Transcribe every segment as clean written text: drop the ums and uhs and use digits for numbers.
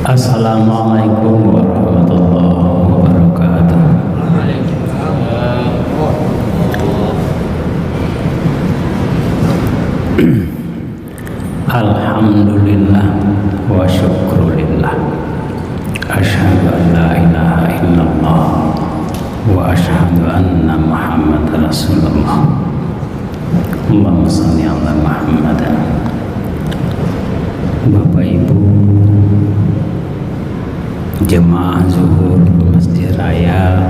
Assalamualaikum warahmatullahi wabarakatuh. Alhamdulillah wa syukrulillah. Asyhadu an la ilaha illallah wa asyhadu anna Muhammadar Rasulullah. Allahumma shalli ala Muhammad. Bapak Ibu jemaah zuhur Masjid Raya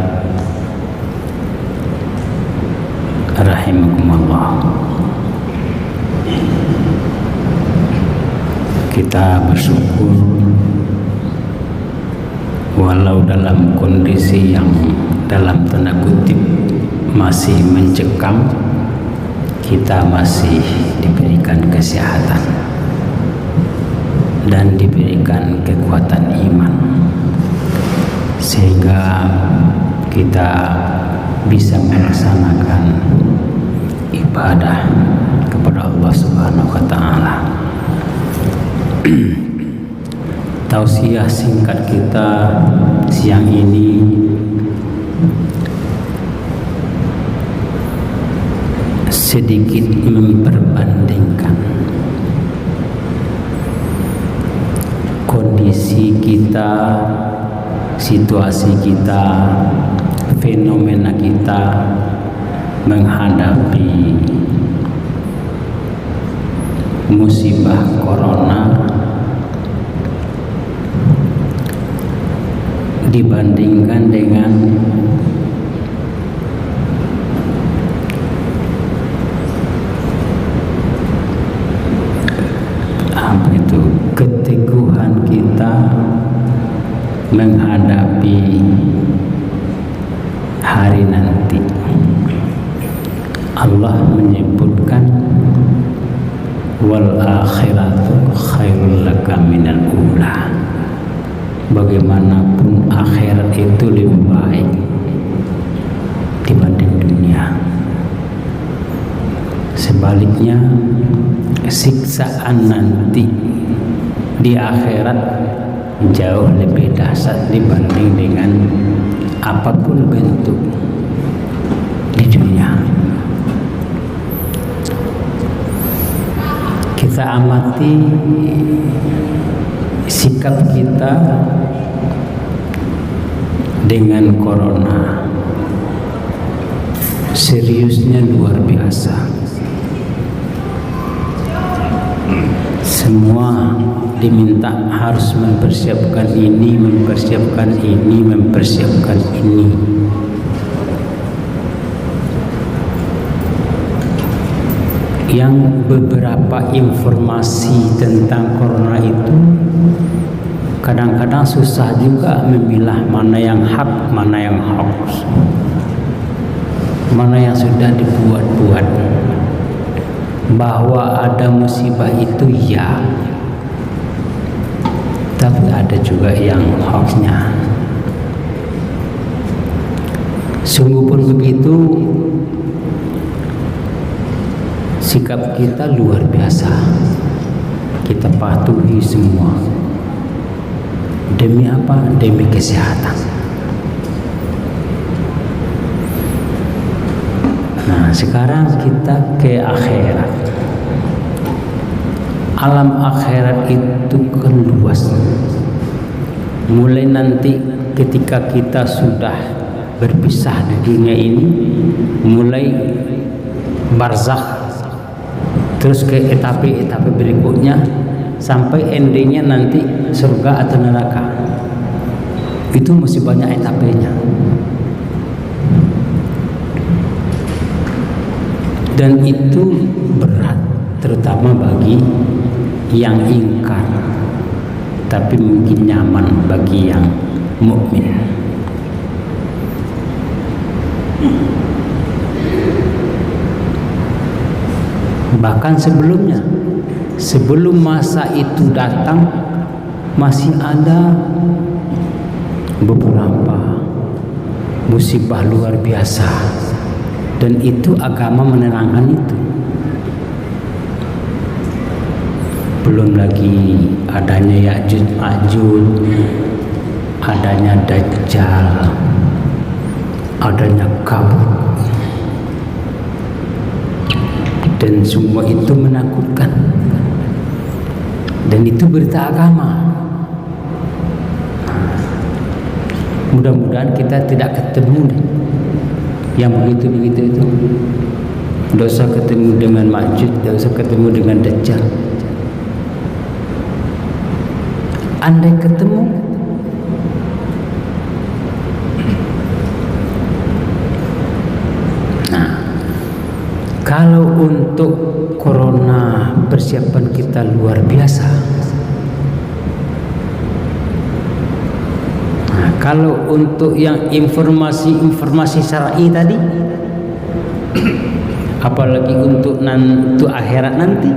rahimakumullah, kita bersyukur walau dalam kondisi yang dalam tanda kutip masih mencekam, kita masih diberikan kesehatan dan diberikan kekuatan iman sehingga kita bisa melaksanakan ibadah kepada Allah Subhanahu wa taala. Tausiah singkat kita siang ini sedikit memperbandingkan kondisi kita, situasi kita, fenomena kita menghadapi musibah corona dibandingkan dengan keteguhan kita menghadapi hari nanti. Allah menyebutkan wal akhiratu khairul laka minal ula. Bagaimanapun akhirat itu lebih baik dibanding dunia. Sebaliknya siksaan nanti di akhirat jauh lebih dahsyat dibanding dengan apapun bentuk di dunia. Kita amati sikap kita dengan corona, seriusnya luar biasa. Semua diminta harus mempersiapkan ini, mempersiapkan ini, mempersiapkan ini. Yang beberapa informasi tentang corona itu kadang-kadang susah juga memilah mana yang hak, mana yang hoax, mana yang sudah dibuat-buat. Bahwa ada musibah itu ya, tapi ada juga yang hoaxnya. Sungguh pun begitu, sikap kita luar biasa. Kita patuhi semua. Demi apa? Demi kesehatan. Nah, sekarang kita ke akhirat. Alam akhirat itu kan luas. Mulai nanti ketika kita sudah berpisah di dunia ini, mulai barzakh, terus ke etape-etape berikutnya sampai endingnya nanti surga atau neraka. Itu masih banyak etapenya. Dan itu berat, terutama bagi yang ingkar, tapi mungkin nyaman bagi yang mukmin. Bahkan sebelumnya, sebelum masa itu datang, masih ada beberapa musibah luar biasa. Dan itu agama menerangkan itu. belum lagi adanya Ya'juj Ma'juj, adanya Dajjal, adanya kabut, dan semua itu menakutkan, dan itu berita agama. Mudah-mudahan kita tidak ketemu yang begitu-begitu itu. Tidak usah ketemu dengan Ma'juj, tidak usah ketemu dengan Dajjal. Andai ketemu, nah, kalau untuk corona persiapan kita luar biasa. Nah, kalau untuk yang informasi syar'i tadi, apalagi untuk akhirat nanti,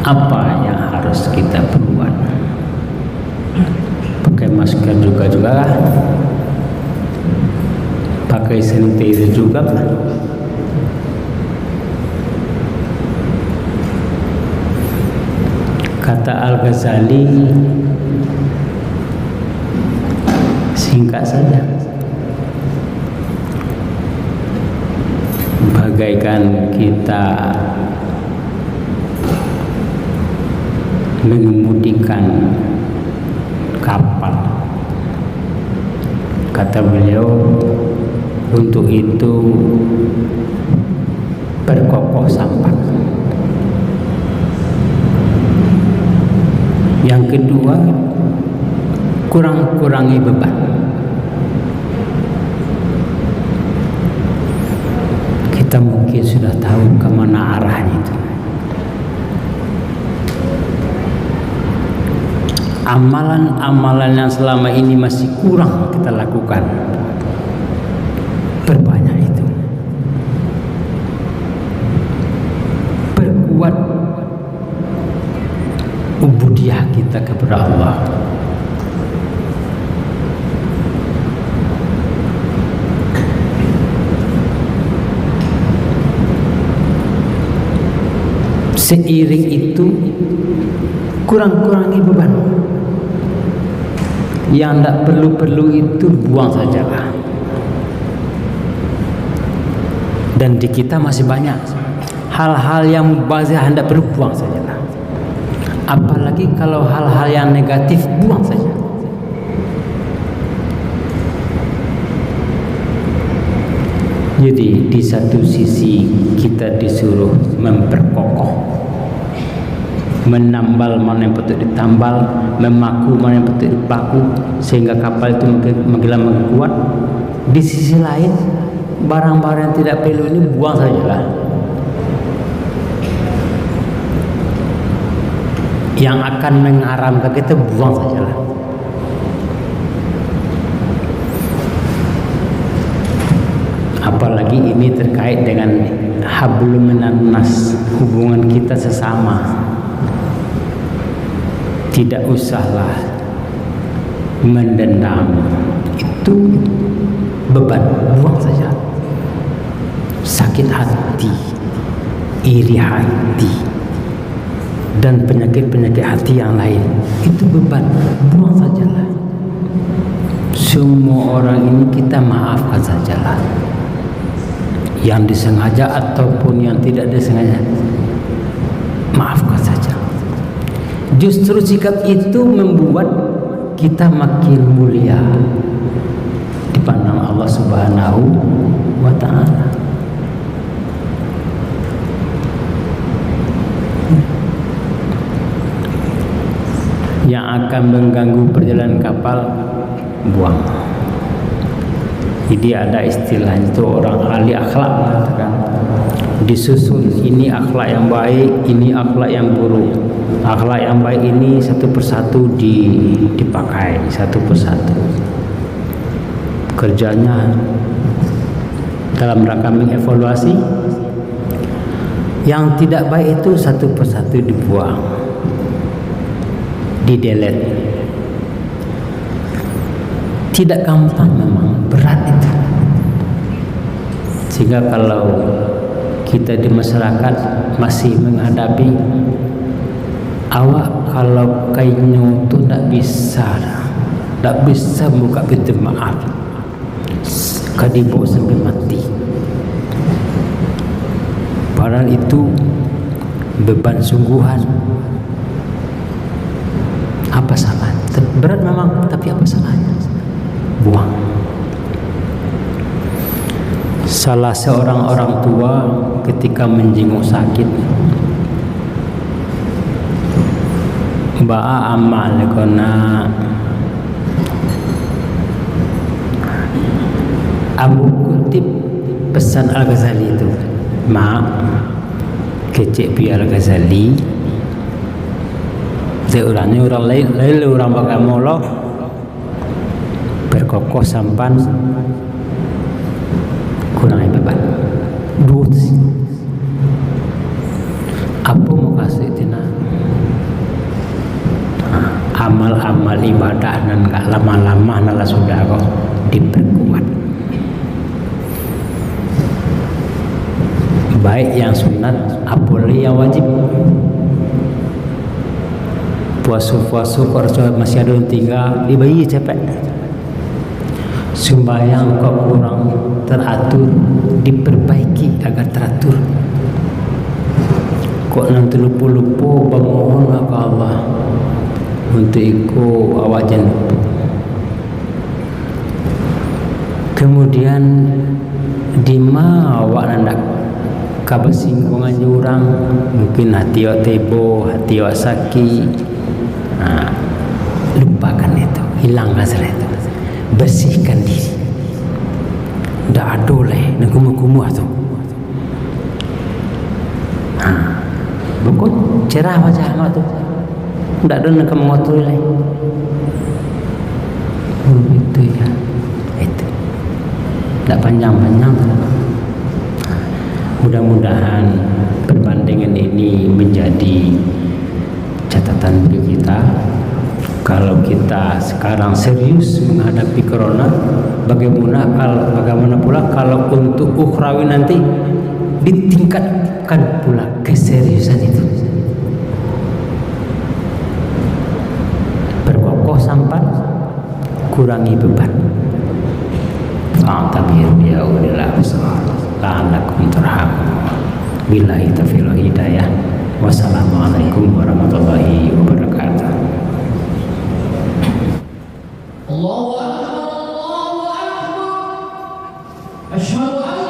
apa yang harus kita perbuat? Pakai masker juga lah, pakai sanitizer juga lah. Kata Al-Ghazali, singkat saja, bagaikan kita mengemudikan kapal. Kata beliau, untuk itu berkokoh sampan. Yang kedua, kurang-kurangi beban. Kita mungkin sudah tahu kemana arahnya itu. Amalan-amalan yang selama ini masih kurang kita lakukan, perbanyak itu. Perkuat ubudiyah kita kepada Allah. Seiring itu, kurang-kurangi beban. Yang tidak perlu-perlu itu buang sajalah. Dan di kita masih banyak hal-hal yang mubazir, hendak perlu buang sajalah. Apalagi kalau hal-hal yang negatif, buang saja. Jadi di satu sisi kita disuruh memperkokoh, menambal mana yang patut ditambal, memaku mana yang patut dipaku, sehingga kapal itu makin kuat. Di sisi lain, barang-barang yang tidak perlu ini buang sajalah. Yang akan mengharamkan kita, buang sajalah. Apalagi ini terkait dengan hablum minan nas, hubungan kita sesama. Tidak usahlah mendendam, itu beban, buang saja. Sakit hati, iri hati, dan penyakit-penyakit hati yang lain, itu beban, buang sajalah. Semua orang ini kita maafkan sajalah, yang disengaja ataupun yang tidak disengaja, maafkan saja. Justru sikap itu membuat kita makin mulia di pandang Allah Subhanahu wa ta'ala. Yang akan mengganggu perjalanan kapal, buang. Jadi ada istilah itu, orang ahli akhlak mengatakan, disusun ini akhlak yang baik, ini akhlak yang buruk. Akhlak yang baik ini satu persatu dipakai, satu persatu. Kerjanya dalam rangka mengevaluasi. Yang tidak baik itu satu persatu dibuang, di-delete. Tidak gampang memang, berat itu. Sehingga kalau kita di masyarakat masih menghadapi awak kalau kainnya tu tak bisa buka pintu maaf, kadibo sampai mati. Padahal itu beban sungguhan. Apa salah? Berat memang, tapi apa salahnya? Buang. Salah seorang orang tua ketika menjenguk sakit, ba'a amal kena Abu kutip pesan Al-Ghazali itu, mak kecik pi Al-Ghazali seorangnya orang lain orang bagamolo berkokoh sampan kurang beban duit apa mau kasih tina amal-amal ibadah dan gak lama-lama nala sudah kok diperkuat, baik yang sunat apalagi yang wajib. Puasa-puasa kalau masih ada yang tinggal dibayi cepet. Sembahyang kok kurang teratur diperbaiki agar teratur. Kok nanti lupa-lupa bermohon ke Allah untuk ikut awak jantung. Kemudian di mana awak nak kabasinggungan jurang, mungkin hati awak tebo, hati awak sakit. Lupakan itu, hilangkan itu, bersihkan diri. Tak ada leh nak kumuh-kumuh tu. Bukan cerah wajah mak tu. Tak ada nak mengotori leh. Itu ya, itu. Tak panjang-panjang. Mudah-mudahan perbandingan ini menjadi catatan bagi kita. Kalau kita sekarang serius menghadapi corona, bagaimana pula kalau untuk ukhrawi nanti ditingkatkan pula keseriusan itu. Berkokoh sampai kurangi beban. Fa'tabir ya ulil absar la'allakum turhamun. Billahi taufiq wal hidayah. Wassalamualaikum warahmatullahi wabarakatuh. Allahu Akbar, Allahu Akbar. Asyhadu an